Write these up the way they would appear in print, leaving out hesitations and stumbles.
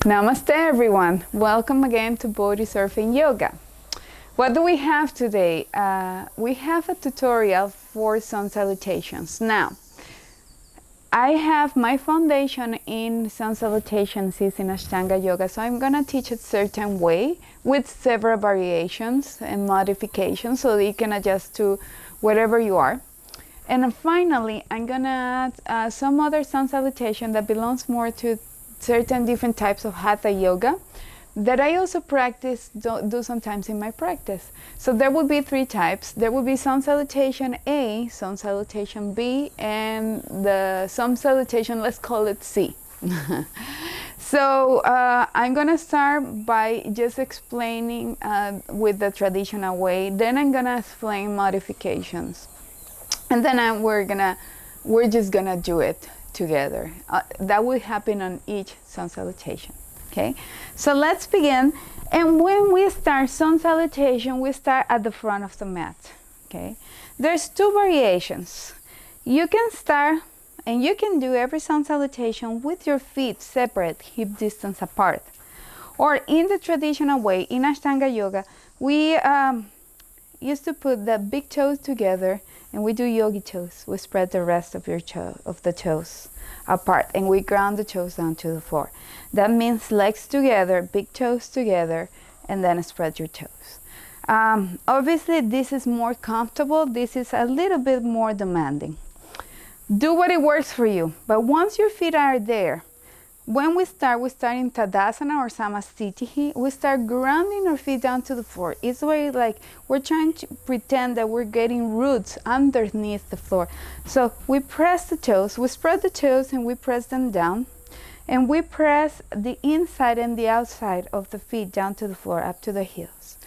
Namaste everyone, welcome again to Bodhi Surf Yoga. What do we have today? We have a tutorial for Sun Salutations. Now, I have my foundation in Sun Salutations is in Ashtanga Yoga, so I'm gonna teach it a certain way with several variations and modifications so that you can adjust to wherever you are. And then finally, I'm gonna add some other Sun Salutation that belongs more to certain different types of Hatha Yoga that I also practice, do sometimes in my practice. So there will be three types. There will be Sun Salutation A, Sun Salutation B, and the Sun Salutation, let's call it C. So I'm gonna start by just explaining with the traditional way, then I'm gonna explain modifications. And then we're just gonna do it together. That will happen on each Sun Salutation. Okay, so let's begin. And when we start Sun Salutation, we start at the front of the mat. Okay, there's two variations. You can start and you can do every Sun Salutation with your feet separate, hip distance apart. Or in the traditional way, in Ashtanga Yoga, we used to put the big toes together and we do yogi toes. We spread the rest of the toes apart and we ground the toes down to the floor. That means legs together, big toes together, and then spread your toes. Obviously this is more comfortable. This is a little bit more demanding. Do what it works for you. But once your feet are there, when we start in Tadasana or Samastitihi, we start grounding our feet down to the floor. It's very like we're trying to pretend that we're getting roots underneath the floor. So we press the toes, we spread the toes and we press them down. And we press the inside and the outside of the feet down to the floor, up to the heels.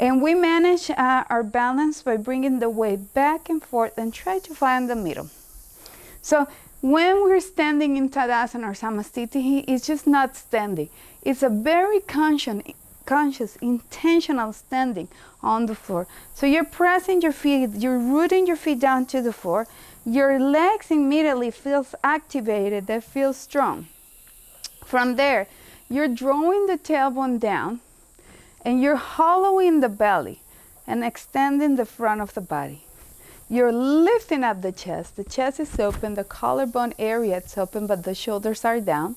And we manage our balance by bringing the weight back and forth and try to find the middle. So when we're standing in Tadasana or Samastitihi, it's just not standing. It's a very conscious, intentional standing on the floor. So you're pressing your feet, you're rooting your feet down to the floor. Your legs immediately feels activated, they feel strong. From there, you're drawing the tailbone down and you're hollowing the belly and extending the front of the body. You're lifting up the chest is open, the collarbone area is open, but the shoulders are down.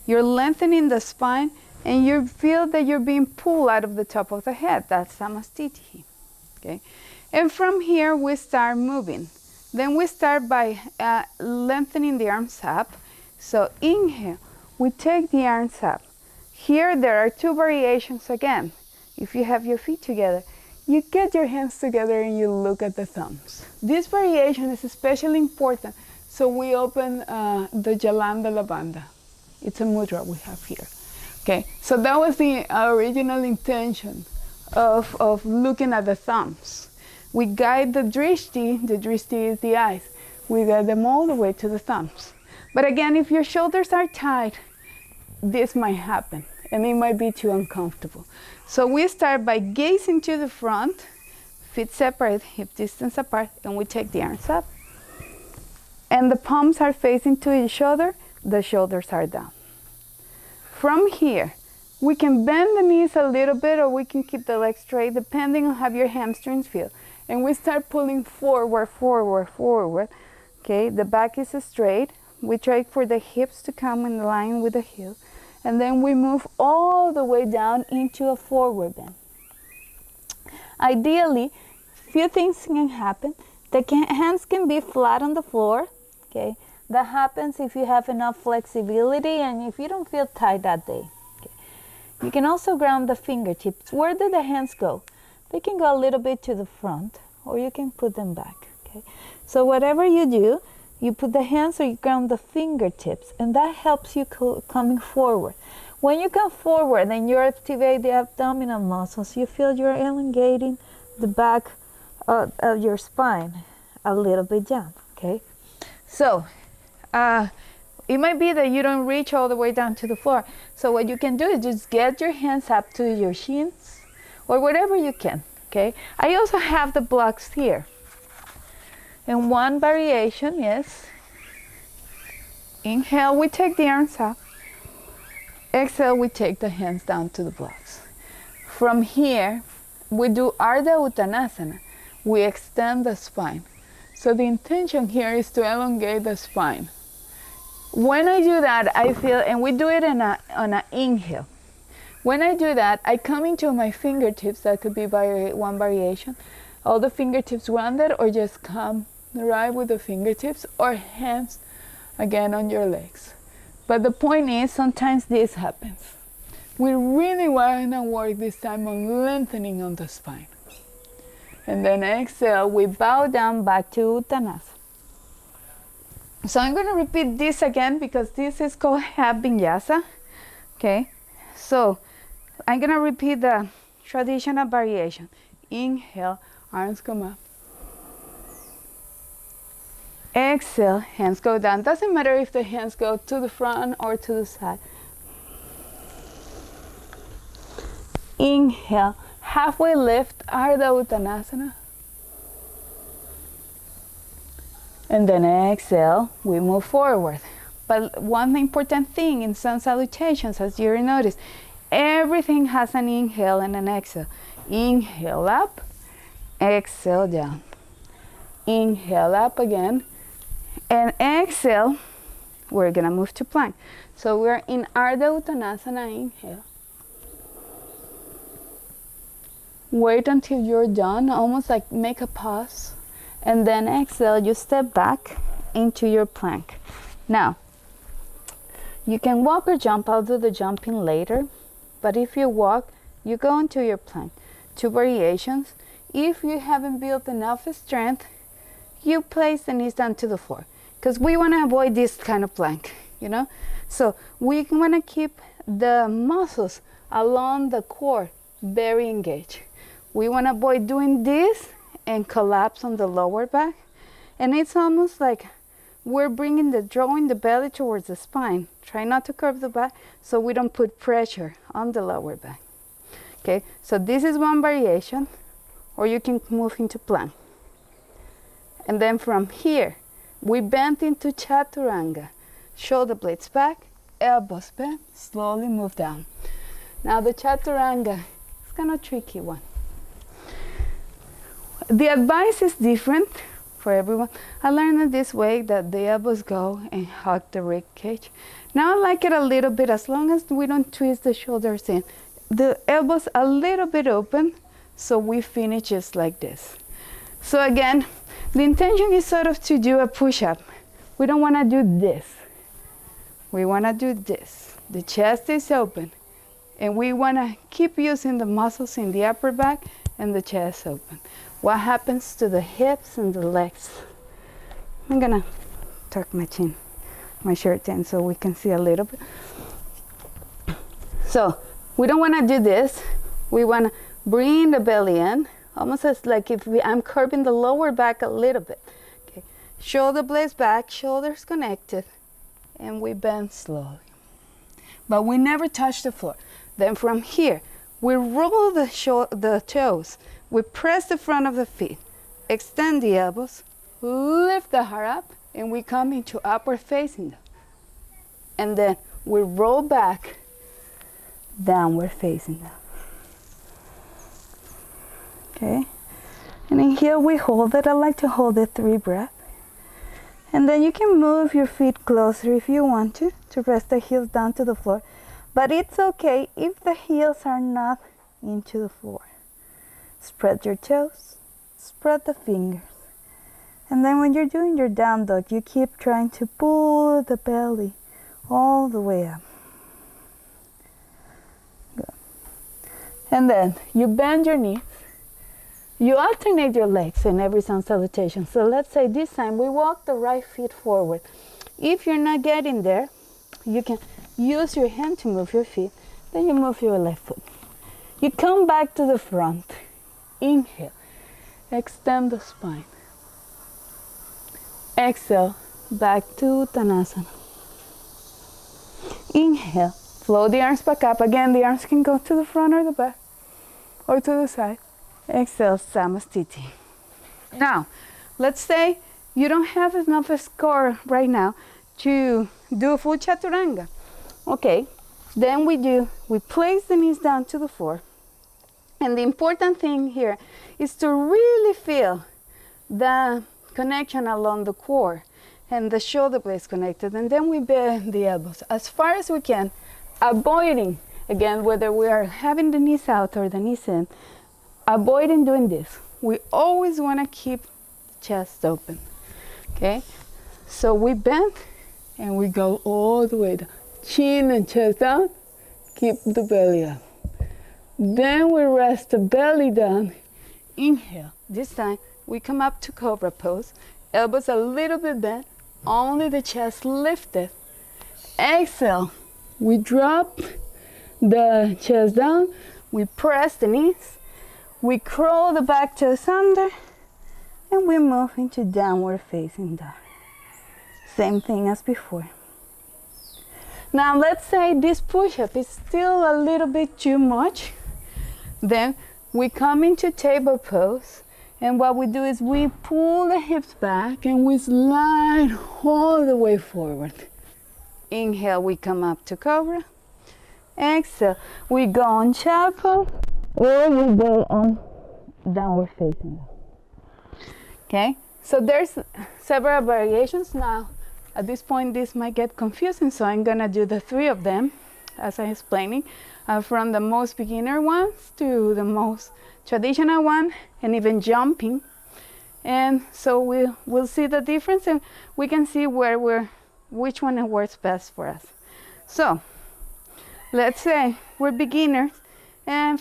You're lengthening the spine and you feel that you're being pulled out of the top of the head. That's Samastitihi. Okay? And from here, we start moving. Then we start by lengthening the arms up. So inhale, we take the arms up. Here, there are two variations again. If you have your feet together, you get your hands together and you look at the thumbs. This variation is especially important. So we open the Jalanda Lavanda. It's a mudra we have here. Okay, so that was the original intention of looking at the thumbs. We guide the drishti is the eyes. We guide them all the way to the thumbs. But again, if your shoulders are tight, this might happen and it might be too uncomfortable. So we start by gazing to the front, feet separate, hip distance apart, and we take the arms up. And the palms are facing to each other, the shoulders are down. From here, we can bend the knees a little bit or we can keep the legs straight depending on how your hamstrings feel. And we start pulling forward. Okay, the back is straight. We try for the hips to come in line with the heel. And then we move all the way down into a forward bend. Ideally, few things can happen. The hands can be flat on the floor. Okay, that happens if you have enough flexibility and if you don't feel tight that day. Okay. You can also ground the fingertips. Where do the hands go? They can go a little bit to the front or you can put them back. Okay, so whatever you do, you put the hands or you ground the fingertips and that helps you coming forward. When you come forward and you activate the abdominal muscles, you feel you're elongating the back of your spine a little bit down, okay? So, it might be that you don't reach all the way down to the floor. So what you can do is just get your hands up to your shins or whatever you can, okay? I also have the blocks here. And one variation is, inhale, we take the arms up. Exhale, we take the hands down to the blocks. From here, we do Arda Uttanasana. We extend the spine. So the intention here is to elongate the spine. When I do that, I feel, and we do it on an inhale. When I do that, I come into my fingertips. That could be one variation. All the fingertips rounded, or just come right with the fingertips, or hands again on your legs. But the point is, sometimes this happens. We really want to work this time on lengthening on the spine. And then exhale, we bow down back to Uttanasana. So I'm going to repeat this again because this is called half Vinyasa. Okay, so I'm going to repeat the traditional variation. Inhale, arms come up. Exhale, hands go down. Doesn't matter if the hands go to the front or to the side. Inhale, halfway lift, Arda Uttanasana. And then exhale, we move forward. But one important thing in Sun Salutations, as you notice, everything has an inhale and an exhale. Inhale up, exhale down. Inhale up again, and exhale, we're gonna move to plank. So we're in Arda Uttanasana, inhale. Wait until you're done, almost like make a pause. And then exhale, you step back into your plank. Now, you can walk or jump. I'll do the jumping later. But if you walk, you go into your plank. 2 variations. If you haven't built enough strength, you place the knees down to the floor. Because we want to avoid this kind of plank, you know? So we want to keep the muscles along the core very engaged. We want to avoid doing this and collapse on the lower back. And it's almost like we're drawing the belly towards the spine. Try not to curve the back so we don't put pressure on the lower back. Okay, so this is one variation, or you can move into plank. And then from here, we bend into Chaturanga. Shoulder blades back, elbows bent, slowly move down. Now the Chaturanga is kind of a tricky one. The advice is different for everyone. I learned it this way, that the elbows go and hug the rib cage. Now I like it a little bit, as long as we don't twist the shoulders in. The elbows a little bit open, so we finish just like this. So again, the intention is sort of to do a push-up. We don't want to do this. We want to do this. The chest is open, and we want to keep using the muscles in the upper back and the chest open. What happens to the hips and the legs? I'm gonna tuck my shirt in so we can see a little bit. So we don't want to do this. We want to bring the belly in, almost as like if I'm curving the lower back a little bit. Okay. Shoulder blades back, shoulders connected, and we bend slowly. But we never touch the floor. Then from here, we roll the toes. We press the front of the feet, extend the elbows, lift the heart up, and we come into upward facing dog. And then we roll back, downward facing dog. Okay, and in here we hold it. I like to hold it 3 breaths. And then you can move your feet closer if you want to rest the heels down to the floor. But it's okay if the heels are not into the floor. Spread your toes, spread the fingers. And then when you're doing your down dog, you keep trying to pull the belly all the way up. Good. And then you bend your knees. You alternate your legs in every Sun Salutation. So let's say this time we walk the right feet forward. If you're not getting there, you can use your hand to move your feet. Then you move your left foot. You come back to the front. Inhale, extend the spine. Exhale, back to Uttanasana. Inhale, flow the arms back up. Again, the arms can go to the front or the back, or to the side. Exhale, Samastiti. Now, let's say you don't have enough score right now to do a full Chaturanga. Okay, Then we place the knees down to the floor. And the important thing here is to really feel the connection along the core and the shoulder blades connected. And then we bend the elbows as far as we can, avoiding, again, whether we are having the knees out or the knees in, avoiding doing this. We always want to keep the chest open, okay? So we bend and we go all the way down. Chin and chest down, keep the belly up. Then we rest the belly down. Inhale. This time we come up to cobra pose. Elbows a little bit bent, only the chest lifted. Exhale. We drop the chest down. We press the knees. We curl the back toes under. And we move into downward facing dog. Same thing as before. Now let's say this push-up is still a little bit too much. Then we come into table pose, and what we do is we pull the hips back and we slide all the way forward. Inhale, we come up to cobra. Exhale, we go on child pose, or we go on downward facing dog. Okay, so there's several variations now. At this point, this might get confusing, so I'm gonna do the three of them as I'm explaining, from the most beginner ones to the most traditional one, and even jumping. And so we'll see the difference, and we can see which one works best for us. So let's say we're beginners and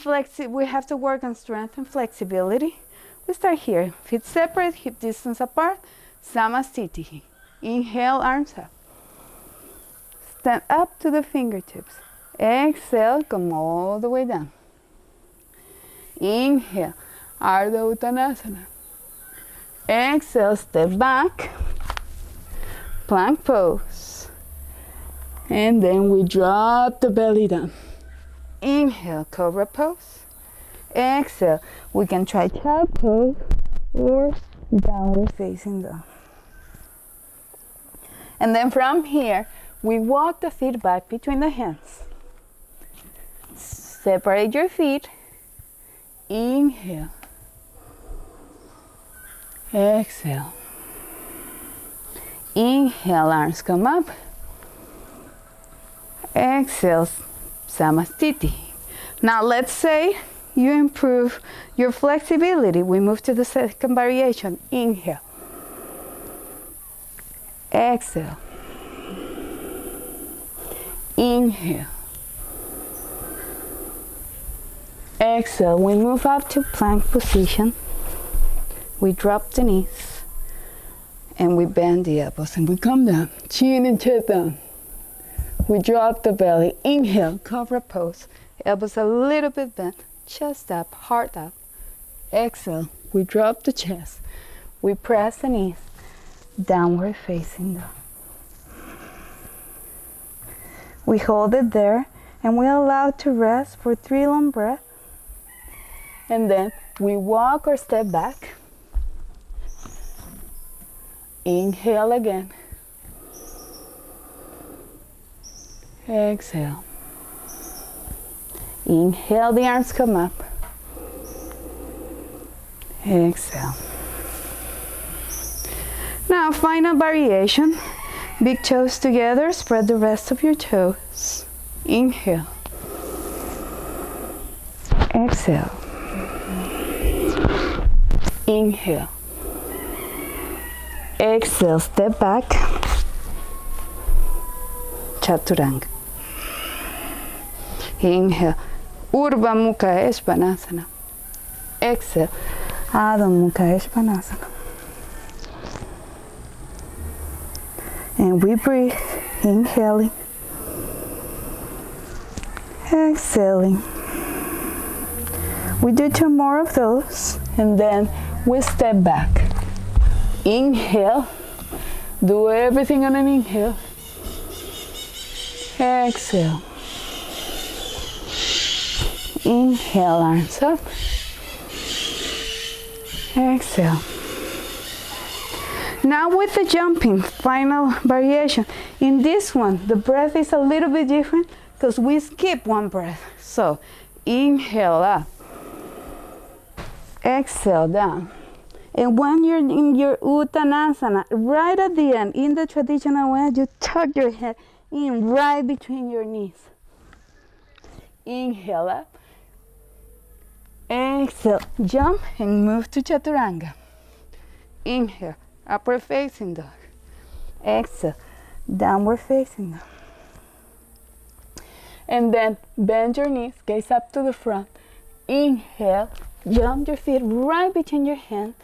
we have to work on strength and flexibility. We start here, feet separate, hip distance apart, Samastiti. Inhale, arms up. Stand up to the fingertips. Exhale, come all the way down. Inhale, Arda Uttanasana. Exhale, step back, plank pose. And then we drop the belly down. Inhale, cobra pose. Exhale, we can try child pose or downward facing dog. And then from here, we walk the feet back between the hands. Separate your feet. Inhale. Exhale. Inhale, arms come up. Exhale, Samastiti. Now let's say you improve your flexibility. We move to the second variation. Inhale. Exhale. Inhale. Exhale. We move up to plank position. We drop the knees and we bend the elbows and we come down, chin and chest down. We drop the belly. Inhale, cobra pose. Elbows a little bit bent, chest up, heart up. Exhale. We drop the chest. We press the knees. Downward facing dog. We hold it there and we allow to rest for 3 long breaths. And then we walk or step back. Inhale again. Exhale. Inhale, the arms come up. Exhale. Now, final variation. Big toes together, spread the rest of your toes. Inhale. Exhale. Inhale. Exhale, step back. Chaturanga. Inhale. Urdhva Mukha Svanasana. Exhale. Adho Mukha Svanasana. And we breathe, inhaling, exhaling. We do 2 more of those, and then we step back. Inhale, do everything on an inhale. Exhale. Inhale, arms up. Exhale. Now with the jumping, final variation. In this one, the breath is a little bit different. because we skip one breath. So inhale up, exhale down. And when you're in your Uttanasana, right at the end, in the traditional way, you tuck your head in right between your knees. Inhale up, exhale, jump and move to Chaturanga. Inhale, upward facing dog. Exhale, downward facing dog. And then bend your knees, gaze up to the front. Inhale, jump your feet right between your hands,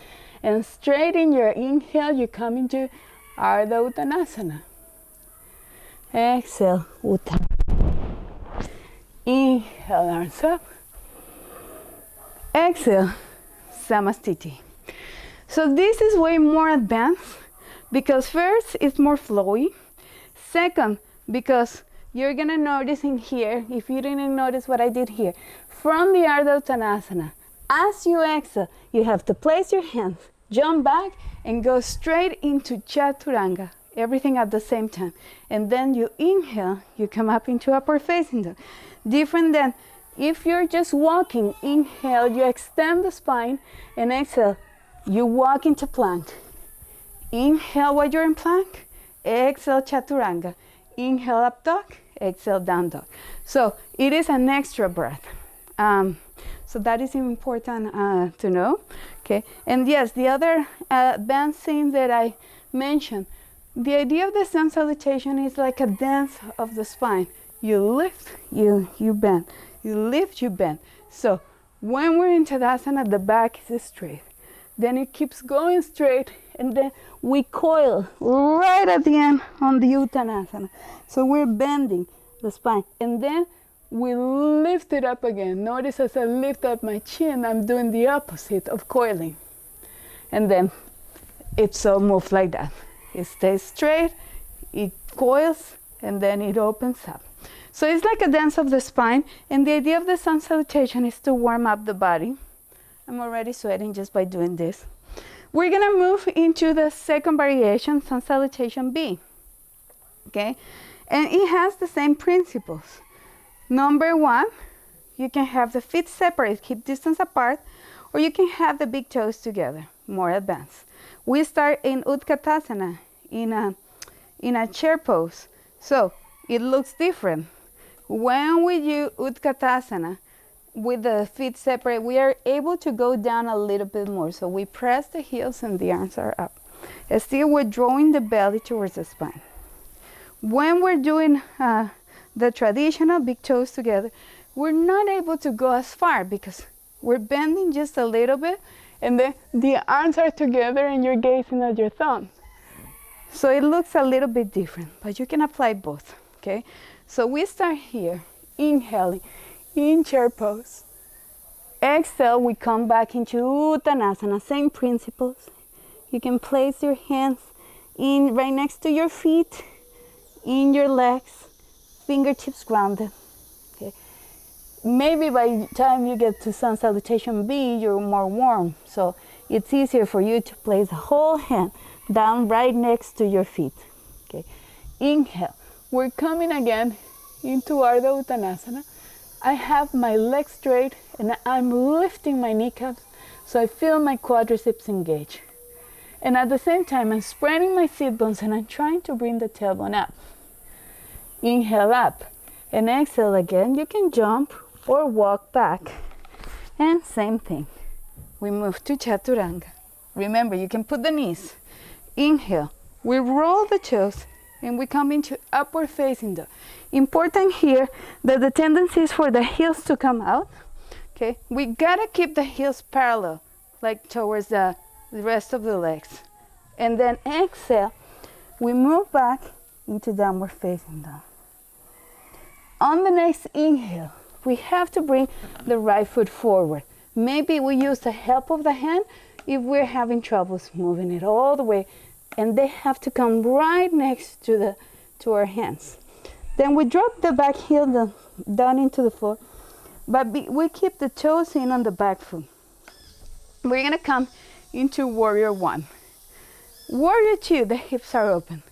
and straight in your inhale, you come into Arda Uttanasana. Exhale, Uttanasana. Inhale, arms up. Exhale, Samastiti. So this is way more advanced because first, it's more flowy. Second, because you're gonna notice in here, if you didn't notice what I did here, from the Arda Uttanasana, as you exhale, you have to place your hands, jump back, and go straight into Chaturanga. Everything at the same time. And then you inhale, you come up into upward facing dog. Different than if you're just walking, inhale, you extend the spine, and exhale, you walk into plank. Inhale while you're in plank, exhale Chaturanga. Inhale up dog, exhale down dog. So it is an extra breath. So that is important to know. Okay, and yes, the other advanced thing that I mentioned, the idea of the Sun Salutation is like a dance of the spine. You lift, you bend. You lift, you bend. So when we're in Tadasana, the back is straight. Then it keeps going straight, and then we coil right at the end on the Uttanasana. So we're bending the spine, and then we lift it up again. Notice as I lift up my chin, I'm doing the opposite of coiling. And then it's all moved like that. It stays straight, it coils, and then it opens up. So it's like a dance of the spine, and the idea of the Sun Salutation is to warm up the body. I'm already sweating just by doing this. We're gonna move into the second variation, Sun Salutation B. Okay, and it has the same principles. Number one, you can have the feet separate, keep distance apart, or you can have the big toes together, more advanced. We start in Utkatasana, in a chair pose. So it looks different. When we do Utkatasana, with the feet separate, we are able to go down a little bit more. So we press the heels and the arms are up. And still we're drawing the belly towards the spine. When we're doing the traditional big toes together, we're not able to go as far because we're bending just a little bit, and then the arms are together and you're gazing at your thumb. So it looks a little bit different, but you can apply both, okay? So we start here, inhaling, in chair pose. Exhale, we come back into Uttanasana, same principles. You can place your hands in right next to your feet, in your legs, fingertips grounded. Okay. Maybe by the time you get to Sun Salutation B, you're more warm. So it's easier for you to place the whole hand down right next to your feet. Okay. Inhale. We're coming again into Arda Uttanasana. I have my legs straight and I'm lifting my kneecaps so I feel my quadriceps engage. And at the same time, I'm spreading my sit bones and I'm trying to bring the tailbone up. Inhale up and exhale again. You can jump or walk back. And same thing. We move to Chaturanga. Remember, you can put the knees. Inhale. We roll the toes and we come into upward facing dog. Important here that the tendency is for the heels to come out. Okay, we gotta keep the heels parallel, like towards the rest of the legs. And then exhale, we move back into downward facing dog. On the next inhale, we have to bring the right foot forward. Maybe we use the help of the hand if we're having troubles moving it all the way, and they have to come right next to our hands. Then we drop the back heel down into the floor, but we keep the toes in on the back foot. We're gonna come into Warrior One. Warrior Two, the hips are open.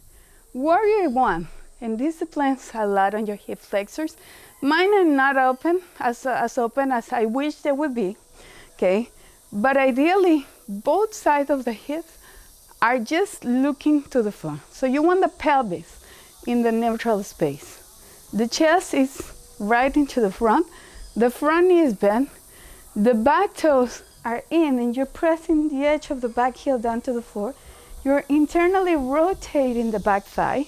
Warrior One, and this depends a lot on your hip flexors. Mine are not open as open as I wish they would be, okay? But ideally, both sides of the hips are just looking to the front. So you want the pelvis in the neutral space. The chest is right into the front knee is bent, the back toes are in, and you're pressing the edge of the back heel down to the floor. You're internally rotating the back thigh,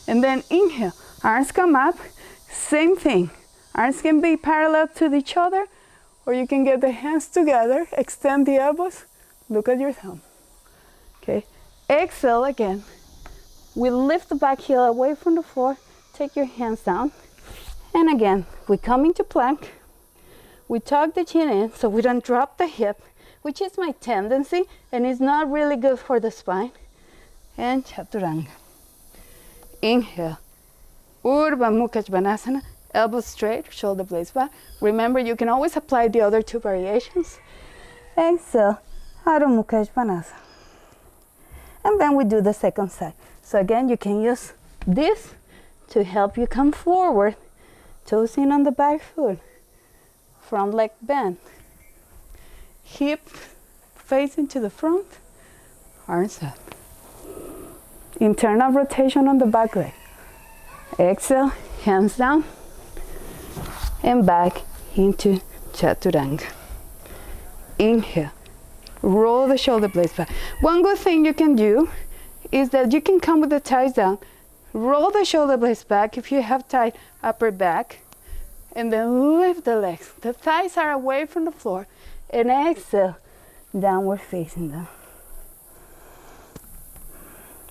and then inhale, arms come up, same thing. Arms can be parallel to each other, or you can get the hands together, extend the elbows, look at your thumb. Okay, exhale again. We lift the back heel away from the floor, take your hands down, and again, we come into plank. We tuck the chin in so we don't drop the hip, which is my tendency, and it's not really good for the spine. And Chaturanga. Inhale, Urdhva Mukha Svanasana, elbows straight, shoulder blades back. Remember, you can always apply the other two variations. Exhale, Adho Mukha Svanasana. And then we do the second side. So again, you can use this to help you come forward. Toes in on the back foot. Front leg bend. Hip facing to the front. Arms up. Internal rotation on the back leg. Exhale, hands down. And back into Chaturanga. Inhale. Roll the shoulder blades back. One good thing you can do is that you can come with the thighs down, roll the shoulder blades back if you have tight upper back, and then lift the legs. The thighs are away from the floor, and exhale, downward facing down.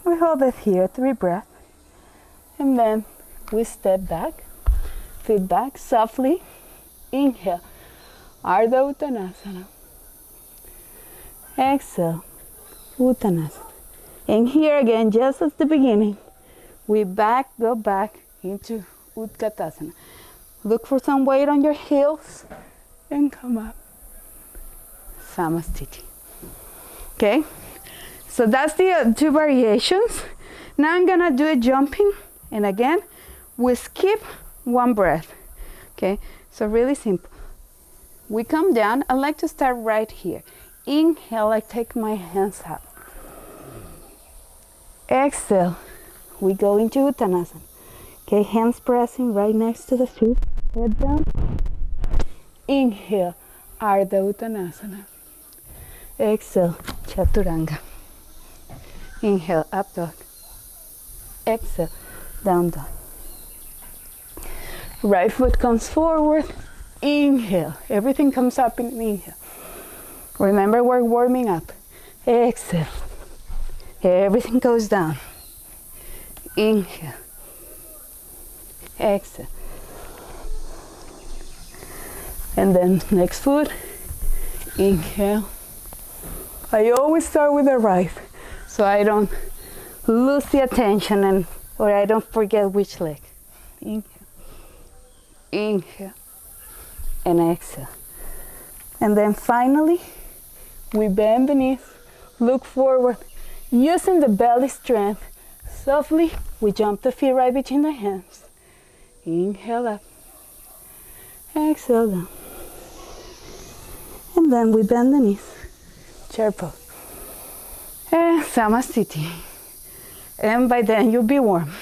We hold it here, 3 breaths, and then we step back, feet back, softly. Inhale, Arda Uttanasana. Exhale, Uttanasana. And here again, just as the beginning, we go back into Utkatasana. Look for some weight on your heels and come up. Samastiti. Okay, so that's the 2 variations. Now I'm gonna do a jumping, and again, we skip 1 breath. Okay, so really simple. We come down. I like to start right here. Inhale, I take my hands up. Exhale, we go into Uttanasana. Okay, hands pressing right next to the feet, head down. Inhale, Arda Uttanasana. Exhale, Chaturanga. Inhale, up dog. Exhale, down dog. Right foot comes forward. Inhale, everything comes up in an inhale. Remember, we're warming up. Exhale. Everything goes down. Inhale. Exhale. And then next foot. Inhale. I always start with the right, so I don't lose the attention or I don't forget which leg. Inhale. Inhale. And exhale. And then finally, we bend the knees, look forward, using the belly strength. Softly, we jump the feet right between the hands. Inhale up. Exhale down. And then we bend the knees. Chair pose. And Samastiti. And by then you'll be warm.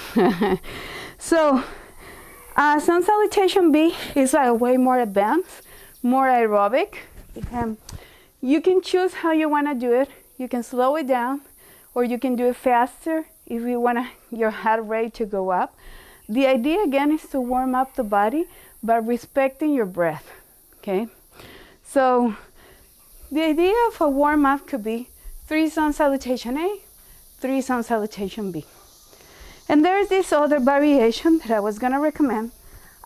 So, Sun Salutation B is way more advanced, more aerobic. You can choose how you want to do it. You can slow it down, or you can do it faster if you want your heart rate to go up. The idea again is to warm up the body by respecting your breath. Okay, so the idea of a warm up could be 3 Sun Salutation A, 3 Sun Salutation B. And there's this other variation that I was going to recommend.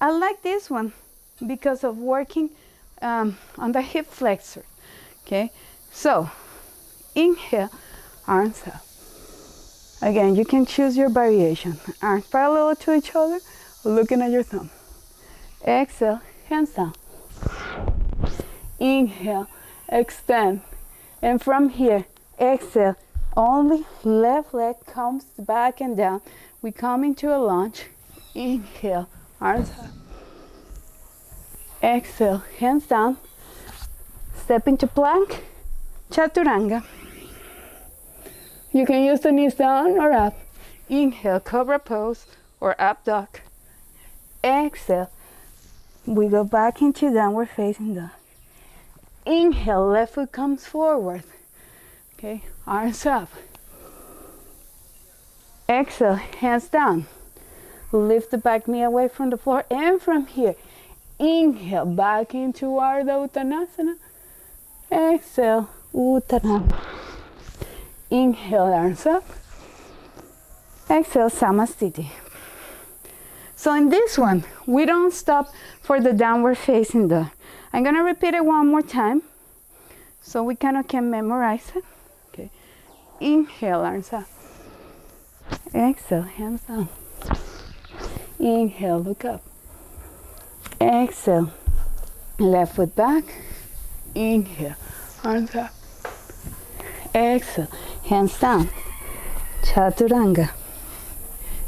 I like this one because of working on the hip flexor. Okay, so inhale, arms up. Again, you can choose your variation. Arms parallel to each other, looking at your thumb. Exhale, hands down. Inhale, extend. And from here, exhale, only left leg comes back and down. We come into a lunge. Inhale, arms up. Exhale, hands down. Step into plank, Chaturanga. You can use the knees down or up. Inhale, cobra pose or up dog. Exhale, we go back into downward facing dog. Inhale, left foot comes forward. Okay, arms up. Exhale, hands down. Lift the back knee away from the floor, and from here, inhale, back into Arda Uttanasana. Exhale, Uttanasana. Inhale, arms up. Exhale, Samastiti. So in this one, we don't stop for the downward facing dog. I'm gonna repeat it one more time so we kind of can memorize it. Okay. Inhale, arms up. Exhale, hands down. Inhale, look up. Exhale, left foot back. Inhale, arms up. Exhale, hands down. Chaturanga.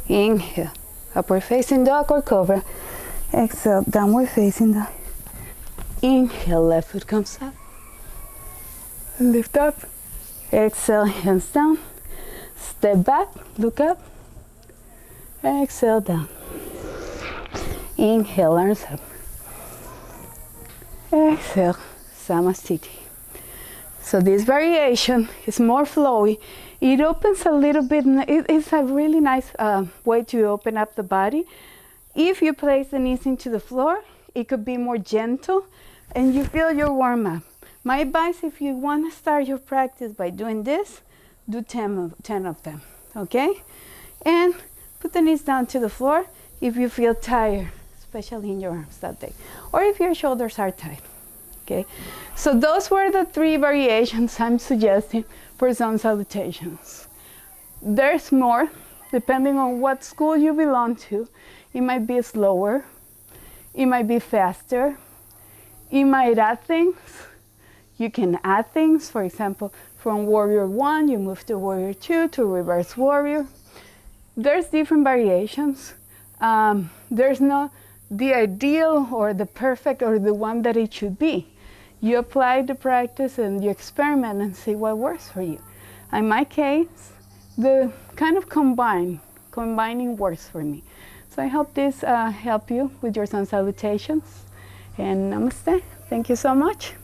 Inhale, upward facing dog or cobra. Exhale, downward facing dog. Inhale, left foot comes up. Lift up. Exhale, hands down. Step back, look up. Exhale, down. Inhale, arms up. Exhale, Samastiti. So this variation is more flowy. It opens a little bit. It's a really nice way to open up the body. If you place the knees into the floor, it could be more gentle and you feel your warm up. My advice, if you want to start your practice by doing this, do 10 of them, okay? And put the knees down to the floor if you feel tired, especially in your arms that day, or if your shoulders are tight, okay? So those were the 3 variations I'm suggesting for Sun Salutations. There's more, depending on what school you belong to. It might be slower, it might be faster, it might add things. You can add things, for example, from Warrior 1, you move to Warrior 2, to Reverse Warrior. There's different variations. There's no the ideal or the perfect or the one that it should be. You apply the practice and you experiment and see what works for you. In my case, the kind of combining works for me. So I hope this help you with your Sun Salutations. And namaste. Thank you so much.